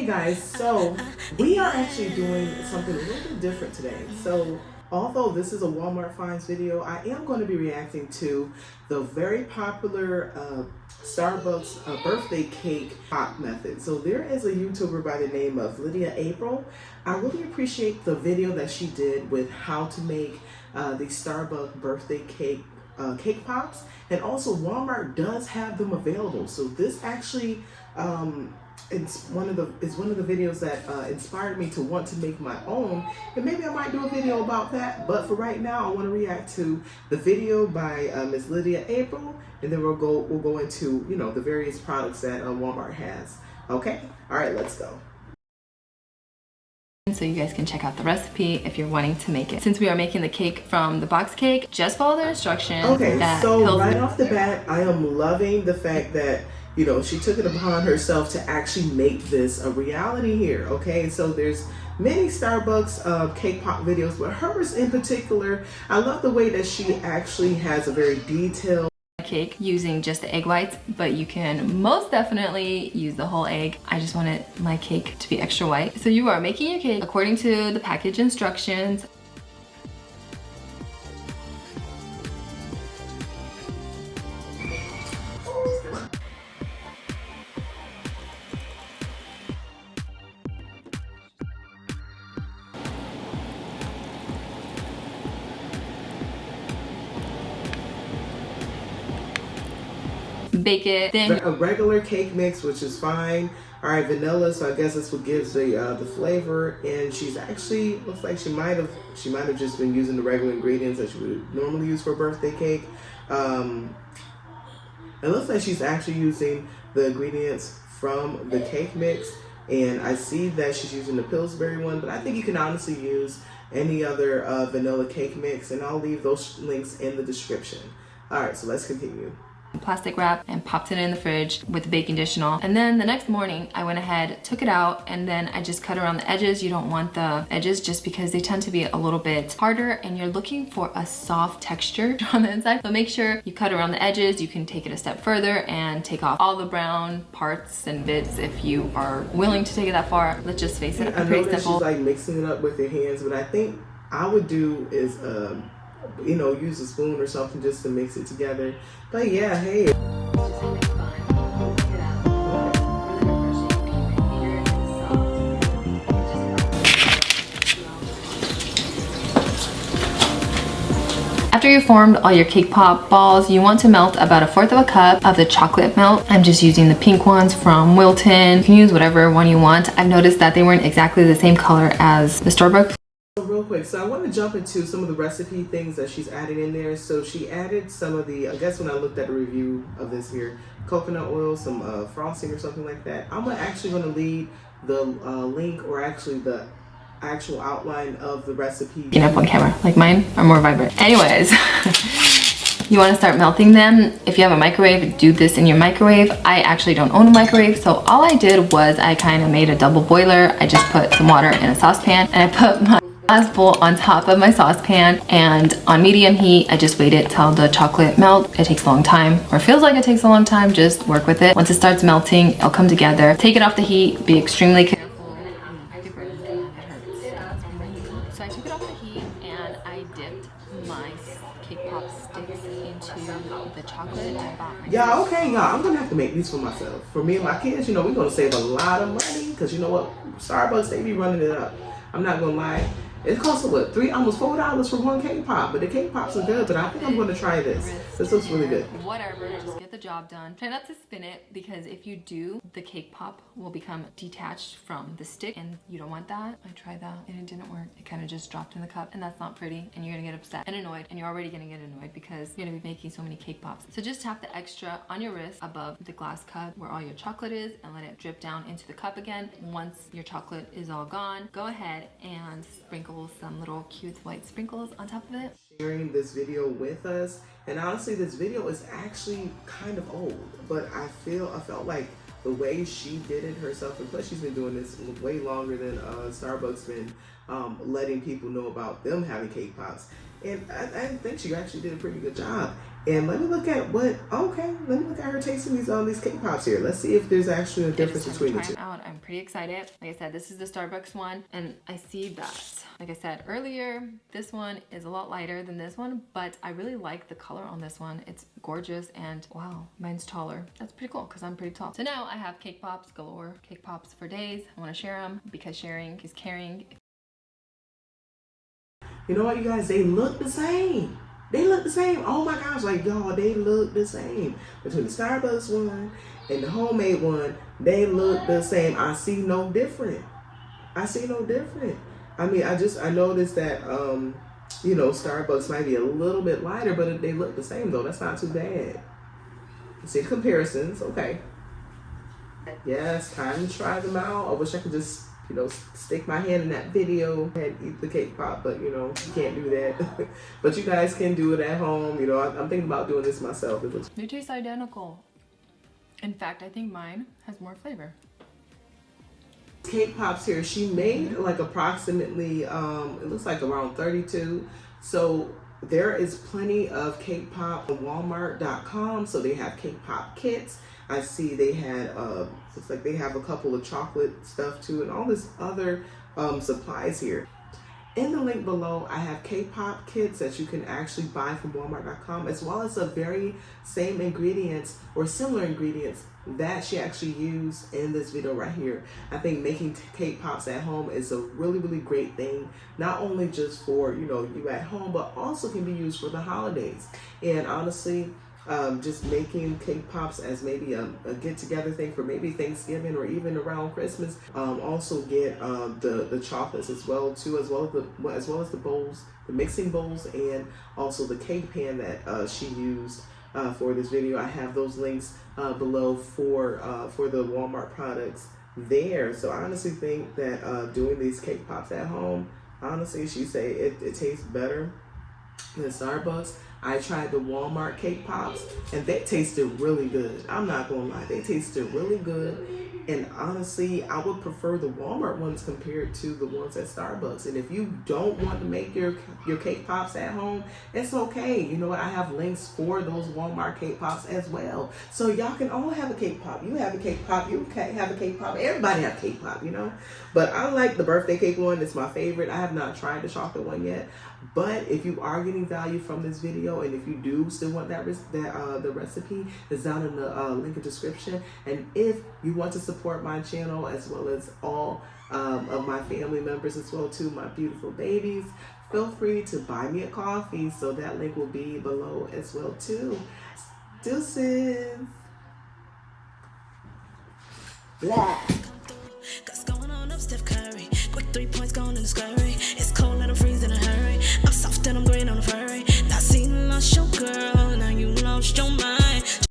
Hey guys, so we are actually doing something a little bit different today. So although this is a Walmart finds video, I am going to be reacting to the very popular Starbucks birthday cake pop method. So there is a YouTuber by the name of Lydia April. I really appreciate the video that she did with how to make the Starbucks birthday cake pops, and also Walmart does have them available. So this actually it's one of the videos that inspired me to want to make my own, and maybe I might do a video about that. But for right now, I want to react to the video by Miss Lydia April, and then we'll go into the various products that Walmart has. Okay, all right, let's go. So you guys can check out the recipe if you're wanting to make it. Since we are making the cake from the box cake, just follow the instructions. Okay, so right off the bat, I am loving the fact that she took it upon herself to actually make this a reality here. Okay, so there's many Starbucks cake pop videos, but hers in particular, I love the way that she actually has a very detailed cake using just the egg whites, but you can most definitely use the whole egg. I just wanted my cake to be extra white. So you are making your cake according to the package instructions. Bake it. Then a regular cake mix, which is fine. All right, vanilla. So I guess that's what gives the flavor. And she's actually looks like she might have just been using the regular ingredients that she would normally use for a birthday cake. It looks like she's actually using the ingredients from the cake mix. And I see that she's using the Pillsbury one, but I think you can honestly use any other vanilla cake mix, and I'll leave those links in the description. All right, so let's continue. Plastic wrap and popped it in the fridge with the baking dish and all. And then the next morning I went ahead, took it out, and then I just cut around the edges. You don't want the edges just because they tend to be a little bit harder and you're looking for a soft texture on the inside. So make sure you cut around the edges. You can take it a step further and take off all the brown parts and bits if you are willing to take it that far. Let's just face it, I know that she's like mixing it up with your hands, but I think I would do is use a spoon or something just to mix it together. But yeah, hey. After you formed all your cake pop balls, you want to melt about 1/4 cup of the chocolate melt. I'm just using the pink ones from Wilton. You can use whatever one you want. I've noticed that they weren't exactly the same color as the Starbucks. Real quick, so I want to jump into some of the recipe things that she's adding in there. So she added some of the, I guess when I looked at the review of this here, coconut oil, some frosting or something like that. I'm actually going to leave the link, or actually the actual outline of the recipe. Get up on camera, like mine are more vibrant. Anyways, you want to start melting them. If you have a microwave, do this in your microwave. I actually don't own a microwave, so all I did was I kind of made a double boiler. I just put some water in a saucepan and I put my glass bowl on top of my saucepan, and on medium heat I just waited till the chocolate melt. It takes a long time, or feels like it takes a long time. Just work with it. Once it starts melting, it'll come together. Take it off the heat, be extremely careful. So I took it off the heat and I dipped my cake pop sticks into the chocolate and I bought my y'all, I'm gonna have to make these for myself. For me and my kids, we're gonna save a lot of money, because you know what, Starbucks, they be running it up. I'm not gonna lie. It costs what, almost $4 for one cake pop, but the cake pops are good. But I think I'm gonna try this. This looks really good. Whatever, just get the job done. Try not to spin it, because if you do, the cake pop will become detached from the stick, and you don't want that. I tried that and it didn't work. It kind of just dropped in the cup, and that's not pretty. And you're gonna get upset and annoyed, and you're already gonna get annoyed because you're gonna be making so many cake pops. So just tap the extra on your wrist above the glass cup where all your chocolate is, and let it drip down into the cup again. Once your chocolate is all gone, go ahead and sprinkle some little cute white sprinkles on top of it. Sharing this video with us, and honestly this video is actually kind of old, but I felt like the way she did it herself, and plus she's been doing this way longer than Starbucks been letting people know about them having cake pops, and I think she actually did a pretty good job. And let me look at her tasting these cake pops here. Let's see if there's actually a difference between the two. I'm pretty excited. Like I said, this is the Starbucks one, and I see that, like I said earlier, this one is a lot lighter than this one, but I really like the color on this one. It's gorgeous, and wow, mine's taller. That's pretty cool because I'm pretty tall. So now I have cake pops galore, cake pops for days. I want to share them because sharing is caring. You know what, you guys? They look the same. They look the same. Oh my gosh, like y'all, they look the same. Between the Starbucks one and the homemade one, they look the same. I see no different. I see no different. I mean, I noticed that, you know, Starbucks might be a little bit lighter, but they look the same though. That's not too bad. See the comparisons, okay. Yes, time to try them out. I wish I could just, you know, stick my hand in that video and eat the cake pop, but you know, you can't do that. But you guys can do it at home. You know, I'm thinking about doing this myself. They taste identical. In fact, I think mine has more flavor. Cake pops here, she made like approximately, it looks like around 32. So there is plenty of cake pop on Walmart.com. So they have cake pop kits. I see they had, looks like they have a couple of chocolate stuff too, and all this other supplies here. In the link below, I have cake pop kits that you can actually buy from Walmart.com, as well as the very same ingredients or similar ingredients that she actually used in this video right here. I think making cake pops at home is a really, really great thing, not only just for, you know, you at home, but also can be used for the holidays. And honestly, just making cake pops as maybe a get-together thing for maybe Thanksgiving or even around Christmas. Also get the chocolates as well too, as well as the bowls, the mixing bowls, and also the cake pan that she used for this video. I have those links below for the Walmart products there. So I honestly think that doing these cake pops at home, honestly, she say it tastes better than Starbucks. I tried the Walmart cake pops and they tasted really good. I'm not gonna lie, they tasted really good. And honestly, I would prefer the Walmart ones compared to the ones at Starbucks. And if you don't want to make your cake pops at home, it's okay. You know what? I have links for those Walmart cake pops as well. So y'all can all have a cake pop. You have a cake pop. You can have a cake pop. Everybody have a cake pop, you know? But I like the birthday cake one. It's my favorite. I have not tried the chocolate one yet. But if you are getting value from this video, and if you do still want the recipe, is down in the link in the description. And if you want to support my channel as well as all of my family members as well too, my beautiful babies, feel free to buy me a coffee. So that link will be below as well too. Deuces. Blah. Got going on up Steph Curry. Quick 3 points going in the scurry.